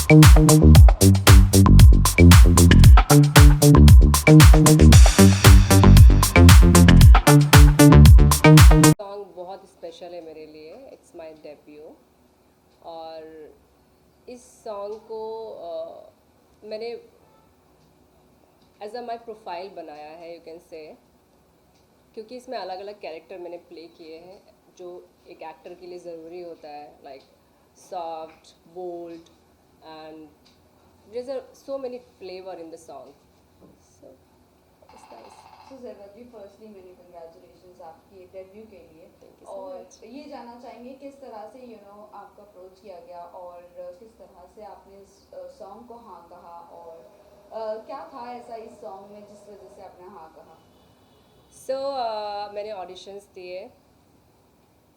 Song बहुत special है मेरे लिए। It's my debut. और इस सॉन्ग को मैंने एज अ माई प्रोफाइल बनाया है, यू कैन से, क्योंकि इसमें अलग अलग कैरेक्टर मैंने प्ले किए हैं जो एक एक्टर के लिए ज़रूरी होता है, like soft, bold and there are so many flavour in the song, so it's nice. So Zeba ji, firstly many congratulations आपकी डेब्यू के लिए। थैंक यू सो और मच। ये जानना चाहेंगे किस तरह से आपका अप्रोच किया गया और किस तरह से आपने इस सॉन्ग को हाँ कहा, और क्या था ऐसा इस सॉन्ग में जिस वजह से आपने हाँ कहा? सो मैंने ऑडिशंस दिए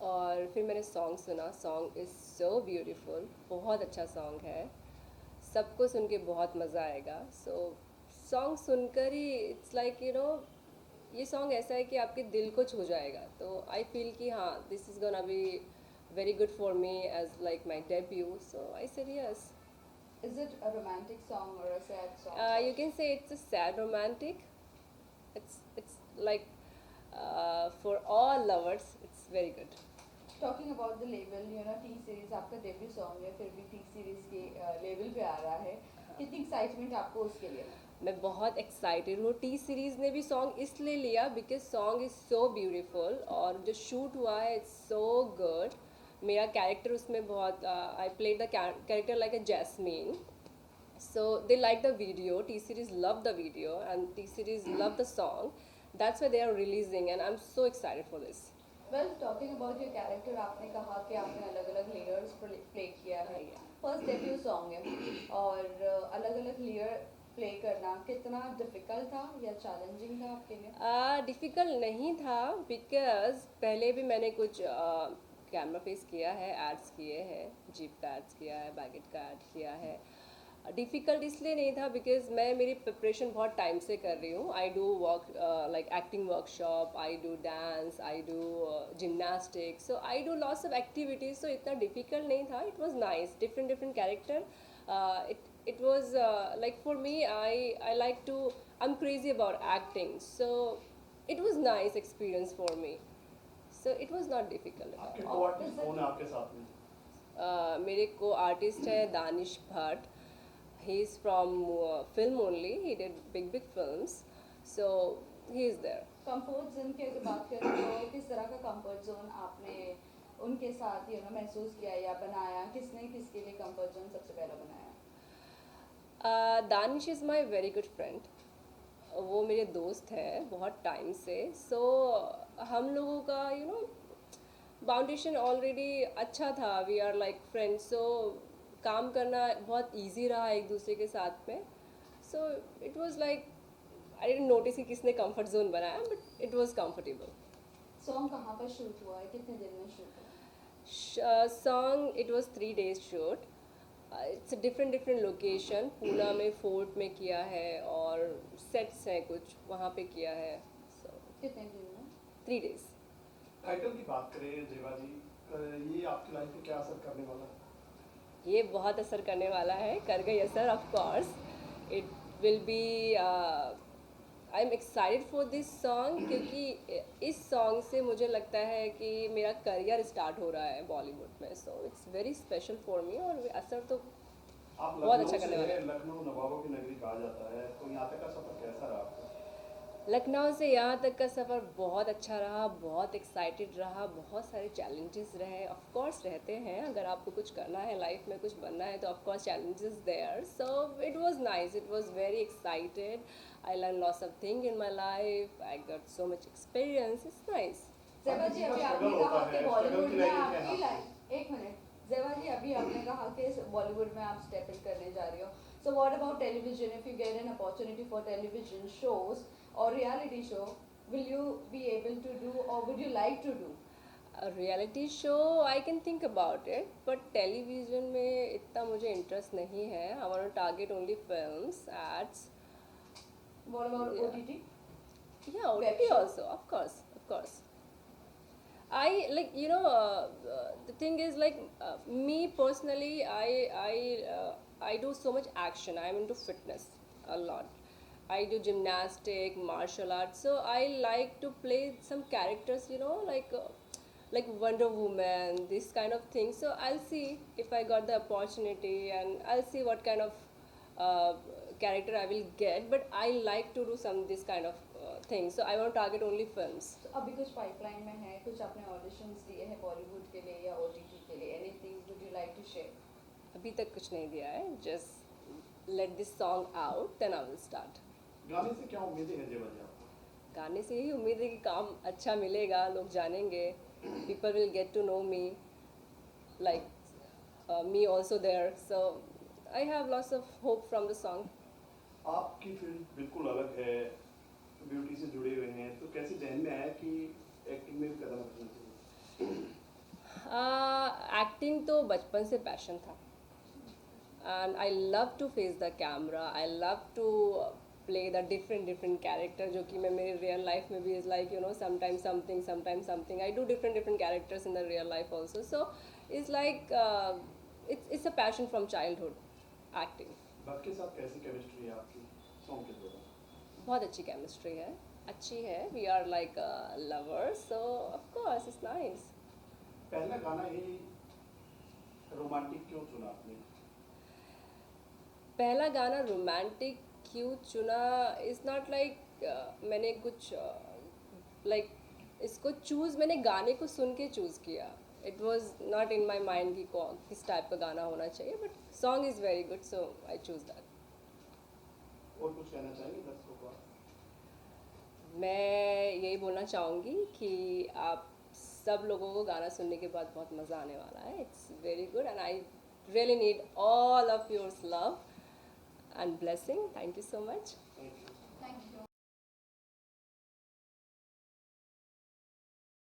और फिर मैंने सॉन्ग सुना। सॉन्ग इज़ सो ब्यूटीफुल, बहुत अच्छा सॉन्ग है, सबको सुन के बहुत मज़ा आएगा। सो सॉन्ग सुनकर ही इट्स लाइक ये सॉन्ग ऐसा है कि आपके दिल को छू जाएगा। तो आई फील कि हाँ, this is gonna be very good for me as like my debut, so I said yes. Is it a romantic song और a sad You song? can say it's a sad romantic. It's like for all lovers, it's very good. Talking about the level, T series आपका debut song है, फिर भी T series के level पे आ रहा है। कितनी एक्साइटमेंट आपको उसके लिए? मैं बहुत एक्साइटेड हूँ। टी सीरीज़ ने भी सॉन्ग इसलिए लिया because song is so beautiful और जो शूट हुआ है इट्स सो गुड। मेरा कैरेक्टर उसमें बहुत, I played the character like a jasmine, so they like the video. T series love the video and T series love the song. That's why they are releasing and I'm so excited for this. Well, talking about your character, आपने कहा कि आपने अलग अलग layers play किया है। Yeah. First debut song है और अलग अलग लेयर प्ले करना कितना डिफिकल्ट था या चैलेंजिंग था आपके लिए? डिफ़िकल्ट नहीं था बिकॉज पहले भी मैंने कुछ कैमरा फेस किया है, एड्स किए हैं, जीप का एड्स किया है, बैगेट का एड किया है। डिफ़िकल्ट इसलिए नहीं था बिकॉज मैं मेरी प्रिपरेशन बहुत टाइम से कर रही हूँ। I do work like acting workshop, I do dance, I do gymnastic, so I do lots of activities. So इतना डिफ़िकल्ट नहीं था। It was nice, different different character. It was like for me, I like to, I'm crazy about acting, so it was nice experience for me, so it was not difficult at आपके all. को artist कौन है आपके साथ में? मेरे को artist है Danish Bhatt. He is from film only, he did big big films, so he is there. Comfort zone की अगर बात करें तो किस तरह का कंफर्ट जोन आपने उनके साथ महसूस किया या बनाया? किसने किसके लिए कंफर्ट जोन सबसे पहला बनाया? Danish is my very good friend. वो मेरे दोस्त हैं बहुत टाइम से। सो हम लोगों का बाउंडेशन ऑलरेडी अच्छा था। वी आर लाइक फ्रेंड्स, सो काम करना बहुत इजी रहा एक दूसरे के साथ में। सो it was like I didn't notice कि किसने कंफर्ट जोन बनाया, but it was comfortable. Song कहाँ पर शूट हुआ है, कितने दिन में शूट हुआ? Song it was 3 days shoot. It's different different location. Poona में फोर्ट में किया है और सेट्स हैं कुछ वहाँ पे किया है। सो कितने दिन में? 3 days। टाइटल की बात करें जेबा जी, ये आपकी लाइफ पे क्या असर करने वाला है? ये बहुत असर करने वाला है, कर गई असर of course. It will be, I am excited for this song क्योंकि इस सॉन्ग से मुझे लगता है कि मेरा करियर स्टार्ट हो रहा है बॉलीवुड में। So it's very special for me और असर तो आप बहुत लखनऊ अच्छा करने वाला से, है। लखनऊ नवाबों की नगरी कहा जाता है, तो यहाँ तक का सफर कैसा रहा आपका? लखनऊ से यहाँ तक का सफ़र बहुत अच्छा रहा, बहुत एक्साइटेड रहा, बहुत सारे चैलेंजेस रहे। ऑफ कोर्स रहते हैं, अगर आपको कुछ करना है लाइफ में, कुछ बनना है, तो of course challenges there. So it was nice, it was very excited. I learn lots of thing in my life, I got so much experience, it's nice. Zeba ji, अभी आपने स्ट्रगल कहा होता कि है, बॉलीवुड स्ट्रगल की में लाइन क्या है आपकी आपकी? लाइफ, एक मिनट। ज़ेबा जी, अभी आपने कहा कि बॉलीवुड में आप स्टेप इन करने जा रही हो। So what about television? If you get an opportunity for television shows और reality show, will you be able to do or would you like to do? A reality show I can think about it, but television में इतना मुझे interest नहीं है। I want to target only films, ads. What about Yeah. OTT? Yeah, Web OTT show. also, of course, of course. I like the thing is like me personally, I do so much action. I'm into fitness a lot. I do gymnastic, martial arts. So I like to play some characters, you know, like Wonder Woman, this kind of thing. So I'll see if I got the opportunity, and I'll see what kind of uh, character I will get. But I like to do some this kind of things. So I want to target only films. तो अभी कुछ pipeline में है, कुछ आपने auditions दिए हैं बॉलीवुड के लिए या ओटीटी के लिए, anything would you like to share? अभी तक कुछ नहीं दिया है. Just let this song out, then I will start. गाने से क्या उम्मीदें हैं जेवा जी आपको? गाने से यही उम्मीद है कि काम अच्छा मिलेगा, लोग जानेंगे, people will get to know me, like me also there. So I have lots of hope from the song. आपकी फील्ड बिल्कुल अलग है, ब्यूटी से जुड़े हुए हैं, तो कैसे जहन में आया कि एक्टिंग में भी कदम रखना चाहिए? एक्टिंग तो बचपन से पैशन था, and I love to face the camera. I love to play the different character, जो कि मैं मेरी रियल लाइफ में भी is like you know sometimes something. I do different characters in the real life also. So it's like it's a passion from childhood, acting. भक्त के साथ कैसी केमिस्ट्री है आपकी सॉन्ग के दौरान? बहुत अच्छी केमिस्ट्री है, अच्छी है. We are like lovers, so of course it's nice. पहला गाना ही रोमांटिक क्यों चुना आपने? पहला गाना रोमांटिक क्यों चुना इज़ नॉट लाइक मैंने कुछ लाइक इसको चूज़, मैंने गाने को सुन के चूज़ किया. It was not in my mind कि किस टाइप का गाना होना चाहिए, but song is very good, so I choose that. और कुछ कहना चाहेंगे दर्शकों को? मैं यही बोलना चाहूँगी कि आप सब लोगों को गाना सुनने के बाद बहुत मज़ा आने वाला है. It's very good, and I really need all of yours love and blessing. Thank you so much.